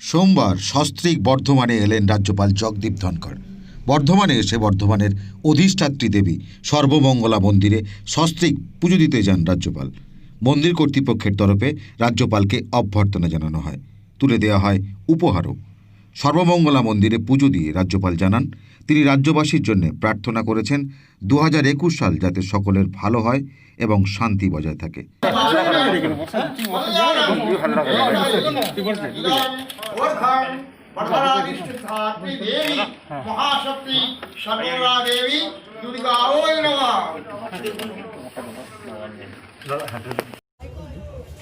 সোমবার সস্ত্রীক বর্ধমানে এলেন রাজ্যপাল জগদীপ ধনখড়। বর্ধমানে এসে বর্ধমানের অধিষ্ঠাত্রী দেবী সর্বমঙ্গলা মন্দিরে সস্ত্রীক পুজো দিতে যান রাজ্যপাল। মন্দির কর্তৃপক্ষের তরফে রাজ্যপালকে অভ্যর্থনা জানানো হয়, তুলে দেওয়া হয় উপহারও। সর্বমঙ্গলা মন্দিরে পুজো দিয়ে রাজ্যপাল জানান তিনি রাজ্যবাসীর জন্য প্রার্থনা করেছেন 2021 সাল যাতে সকলের ভালো হয় এবং শান্তি বজায় থাকে।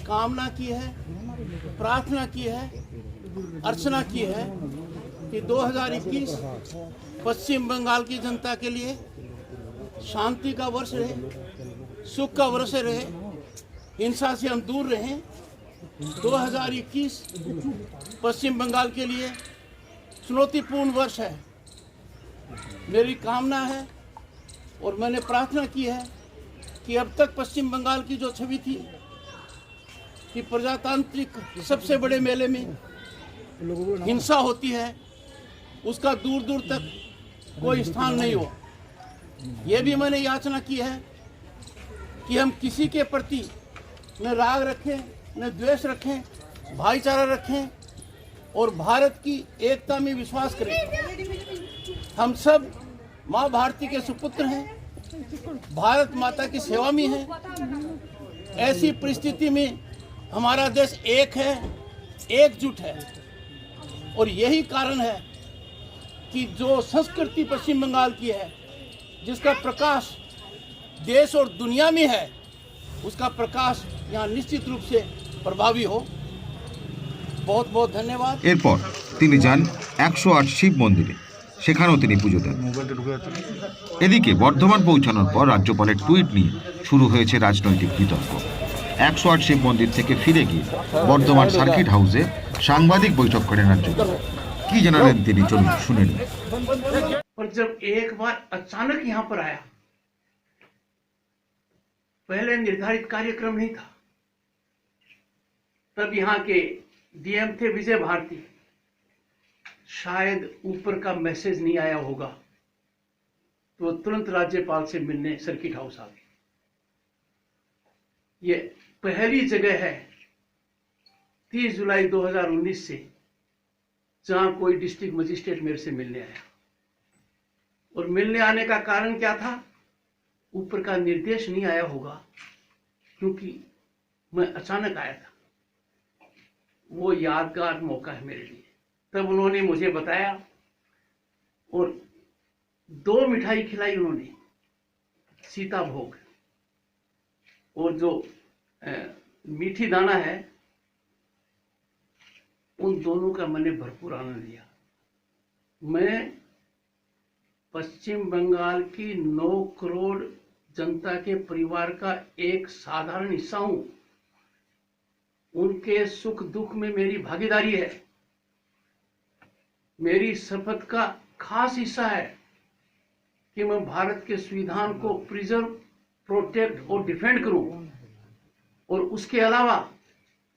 कामना की है, प्रार्थना की है, अर्चना की है कि 2021 पश्चिम बंगाल की जनता के लिए शांति का वर्ष रहे, सुख का वर्ष रहे, हिंसा से हम दूर रहें। 2021 पश्चिम बंगाल के लिए चुनौतीपूर्ण वर्ष है। मेरी कामना है और मैंने प्रार्थना की है कि अब तक पश्चिम बंगाल की जो छवि थी कि प्रजातांत्रिक सबसे बड़े मेले में हिंसा होती है, उसका दूर दूर तक कोई स्थान नहीं हो। ये भी मैंने याचना की है कि हम किसी के प्रति न राग रखें, न द्वेष रखें, भाईचारा रखें और भारत की एकता में विश्वास करें। हम सब माँ भारती के सुपुत्र हैं, भारत माता की सेवा में हैं। ऐसी परिस्थिति में हमारा देश एक है, एकजुट है और यही कारण है कि जो संस्कृति पश्चिम बंगाल की है, जिसका प्रकाश देश और दुनिया में है, उसका प्रकाश यहाँ निश्चित रूप से प्रभावी हो। बहुत बहुत धन्यवाद। এরপর তিনি যান 108 শিব মন্দিরে, সেখানেও তিনি পুজো দেন। এদিকে বর্ধমান পৌঁছানোর পর রাজ্যপালের টুইট নিয়ে শুরু হয়েছে রাজনৈতিক বিতর্ক। 108 শিব মন্দির থেকে ফিরে গিয়ে বর্ধমান সার্কিট হাউসে সাংবাদিক বৈঠক করেন রাজ্যপাল। কি জানালেন তিনি, চলুন শুনে নিন। और जब एक बार अचानक यहाँ पर आया, पहले निर्धारित कार्यक्रम नहीं था, तब यहाँ के डीएम थे विजय भारती, शायद ऊपर का मैसेज नहीं आया होगा तो वो तुरंत राज्यपाल से मिलने सर्किट हाउस आ गए। ये पहली जगह है 30 जुलाई 2019 से जहां कोई डिस्ट्रिक्ट मजिस्ट्रेट मेरे से मिलने आया। और मिलने आने का कारण क्या था? ऊपर का निर्देश नहीं आया होगा क्योंकि मैं अचानक आया था। वो यादगार मौका है मेरे लिए। तब उन्होंने मुझे बताया और 2 मिठाई खिलाई उन्होंने, सीता भोग और जो मीठी दाना है, उन दोनों का मैंने भरपूर आनंद लिया। मैं पश्चिम बंगाल की 9 करोड़ जनता के परिवार का एक साधारण हिस्सा हूं। उनके सुख दुख में मेरी भागीदारी है। मेरी शपथ का खास हिस्सा है कि मैं भारत के संविधान को प्रिजर्व, प्रोटेक्ट और डिफेंड करूं और उसके अलावा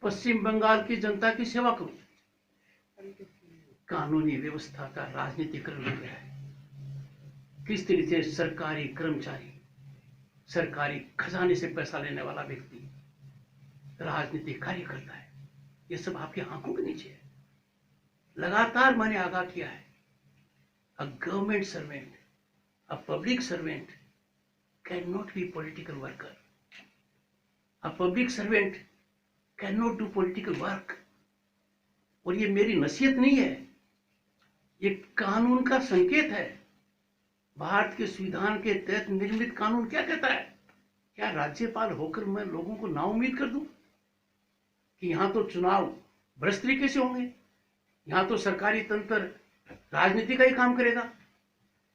पश्चिम बंगाल की जनता की सेवा करूं। कानूनी व्यवस्था का राजनीतिकरण हो गया है। किस तरह से सरकारी कर्मचारी, सरकारी खजाने से पैसा लेने वाला व्यक्ति राजनीतिक कार्य करता है, ये सब आपकी आंखों के नीचे है। लगातार मैंने आगाह किया है, a government servant, a public servant can not be political worker, a public servant can not do political work. और ये मेरी नसीहत नहीं है, ये कानून का संकेत है। भारत के संविधान के तहत निर्मित कानून क्या कहता है? क्या राज्यपाल होकर मैं लोगों को नाउम्मीद कर दूं कि यहां तो चुनाव भ्रष्ट तरीके से होंगे, यहां तो सरकारी तंत्र राजनीति का ही काम करेगा,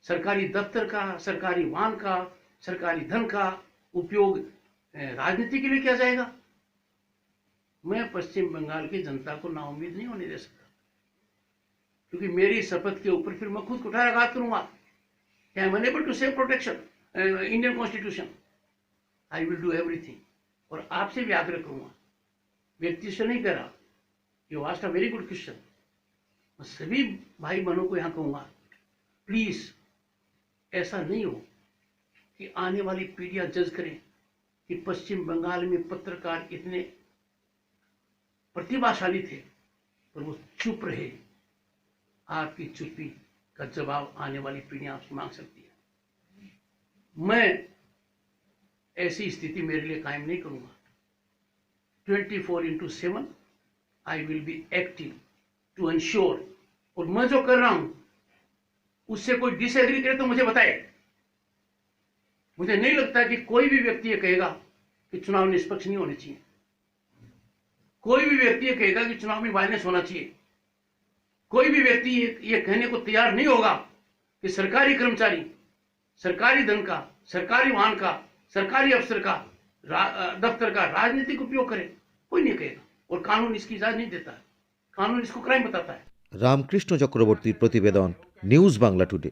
सरकारी दफ्तर का, सरकारी वाहन का, सरकारी धन का उपयोग राजनीति के लिए किया जाएगा? मैं पश्चिम बंगाल की जनता को नाउम्मीद नहीं होने दे सकता, क्योंकि मेरी शपथ के ऊपर फिर मैं खुद कुठाराघात करूंगा। I am unable to save protection, Indian Constitution. I will do everything. और आपसे भी आग्रह करूंगा, व्यक्ति से नहीं कह रहा, you asked a very good question, मैं सभी भाई बहनों को यहाँ कहूँगा, प्लीज ऐसा नहीं हो कि आने वाली पीढ़ियां जज करें कि पश्चिम बंगाल में पत्रकार इतने प्रतिभाशाली थे पर वो चुप रहे। आपकी चुप्पी का जवाब आने वाली पीढ़ियां आपसे मांग सकती है। मैं ऐसी स्थिति मेरे लिए कायम नहीं करूंगा। 24/7 I will be active to ensure, और मैं जो कर रहा हूं उससे कोई डिसएग्री करे तो मुझे बताए। मुझे नहीं लगता कि कोई भी व्यक्ति ये कहेगा कि चुनाव निष्पक्ष नहीं होने चाहिए, कोई भी व्यक्ति ये कहेगा कि चुनाव में वायलेंस होना चाहिए, कोई भी व्यक्ति ये कहने को तैयार नहीं होगा कि सरकारी कर्मचारी सरकारी धन का, सरकारी वाहन का, सरकारी अफसर का, दफ्तर का राजनीतिक उपयोग करे। कोई नहीं कहेगा, और कानून इसकी इजाजत नहीं देता है। कानून इसको क्राइम बताता है। রামকৃষ্ণ চক্রবর্তীর প্রতিবেদন, নিউজ বাংলা টুডে।